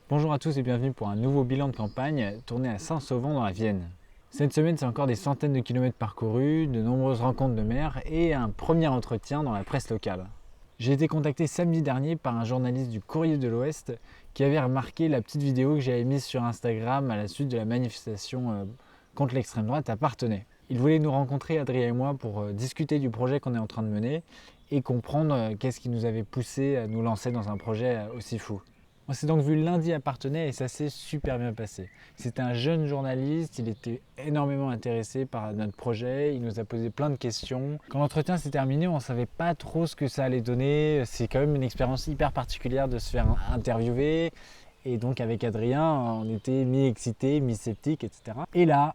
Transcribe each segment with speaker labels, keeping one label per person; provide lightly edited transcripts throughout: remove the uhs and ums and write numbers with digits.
Speaker 1: Bonjour à tous et bienvenue pour un nouveau bilan de campagne tourné à Saint-Sauvant dans la Vienne. Cette semaine, c'est encore des centaines de kilomètres parcourus, de nombreuses rencontres de maires et un premier entretien dans la presse locale. J'ai été contacté samedi dernier par un journaliste du Courrier de l'Ouest qui avait remarqué la petite vidéo que j'avais mise sur Instagram à la suite de la manifestation contre l'extrême droite à Parthenay. Il voulait nous rencontrer, Adrien et moi, pour discuter du projet qu'on est en train de mener et comprendre qu'est-ce qui nous avait poussé à nous lancer dans un projet aussi fou. On s'est donc vu lundi à Parthenay et ça s'est super bien passé. C'était un jeune journaliste, il était énormément intéressé par notre projet, il nous a posé plein de questions. Quand l'entretien s'est terminé, on ne savait pas trop ce que ça allait donner. C'est quand même une expérience hyper particulière de se faire interviewer. Et donc avec Adrien, on était mi-excité, mi-sceptique, etc. Et là,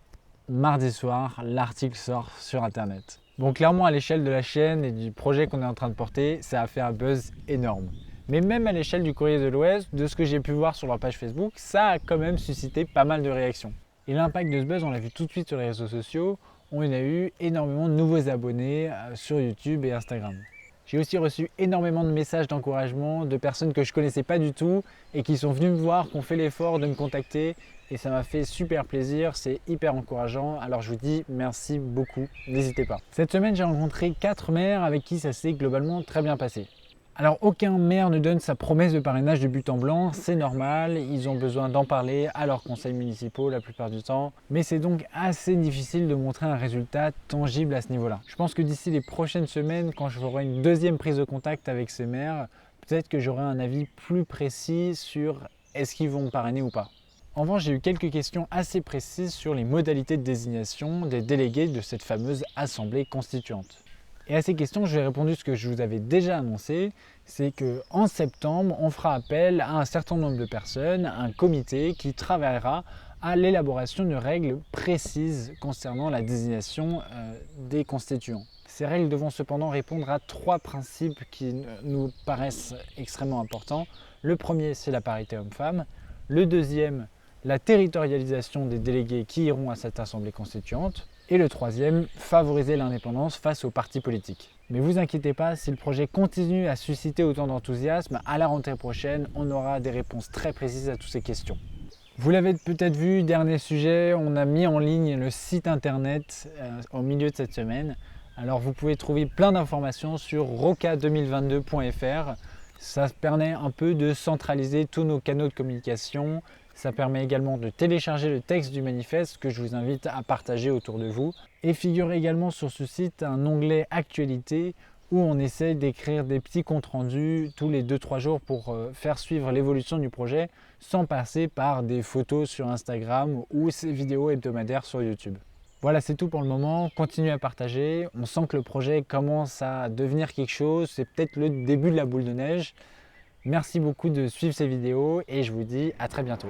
Speaker 1: mardi soir, l'article sort sur Internet. Bon, clairement à l'échelle de la chaîne et du projet qu'on est en train de porter, ça a fait un buzz énorme. Mais même à l'échelle du Courrier de l'Ouest, de ce que j'ai pu voir sur leur page Facebook, ça a quand même suscité pas mal de réactions. Et l'impact de ce buzz, on l'a vu tout de suite sur les réseaux sociaux, on a eu énormément de nouveaux abonnés sur YouTube et Instagram. J'ai aussi reçu énormément de messages d'encouragement de personnes que je ne connaissais pas du tout et qui sont venues me voir, qui ont fait l'effort de me contacter et ça m'a fait super plaisir, c'est hyper encourageant. Alors je vous dis merci beaucoup, n'hésitez pas. Cette semaine, j'ai rencontré 4 maires avec qui ça s'est globalement très bien passé. Alors aucun maire ne donne sa promesse de parrainage de but en blanc, c'est normal, ils ont besoin d'en parler à leurs conseils municipaux la plupart du temps, mais c'est donc assez difficile de montrer un résultat tangible à ce niveau-là. Je pense que d'ici les prochaines semaines, quand je ferai une deuxième prise de contact avec ces maires, peut-être que j'aurai un avis plus précis sur est-ce qu'ils vont me parrainer ou pas. En revanche, j'ai eu quelques questions assez précises sur les modalités de désignation des délégués de cette fameuse assemblée constituante. Et à ces questions, je vais répondre ce que je vous avais déjà annoncé, c'est qu'en septembre, on fera appel à un certain nombre de personnes, un comité qui travaillera à l'élaboration de règles précises concernant la désignation des constituants. Ces règles devront cependant répondre à 3 principes qui nous paraissent extrêmement importants. Le premier, c'est la parité homme-femme. Le deuxième, la territorialisation des délégués qui iront à cette assemblée constituante. Et le troisième, favoriser l'indépendance face aux partis politiques. Mais vous inquiétez pas, si le projet continue à susciter autant d'enthousiasme, à la rentrée prochaine, on aura des réponses très précises à toutes ces questions. Vous l'avez peut-être vu, dernier sujet, on a mis en ligne le site internet au milieu de cette semaine. Alors vous pouvez trouver plein d'informations sur roca2022.fr. Ça permet un peu de centraliser tous nos canaux de communication. Ça permet également de télécharger le texte du manifeste que je vous invite à partager autour de vous. Et figure également sur ce site un onglet Actualité où on essaie d'écrire des petits comptes rendus tous les 2-3 jours pour faire suivre l'évolution du projet sans passer par des photos sur Instagram ou ces vidéos hebdomadaires sur YouTube. Voilà, c'est tout pour le moment. Continuez à partager. On sent que le projet commence à devenir quelque chose. C'est peut-être le début de la boule de neige. Merci beaucoup de suivre ces vidéos et je vous dis à très bientôt.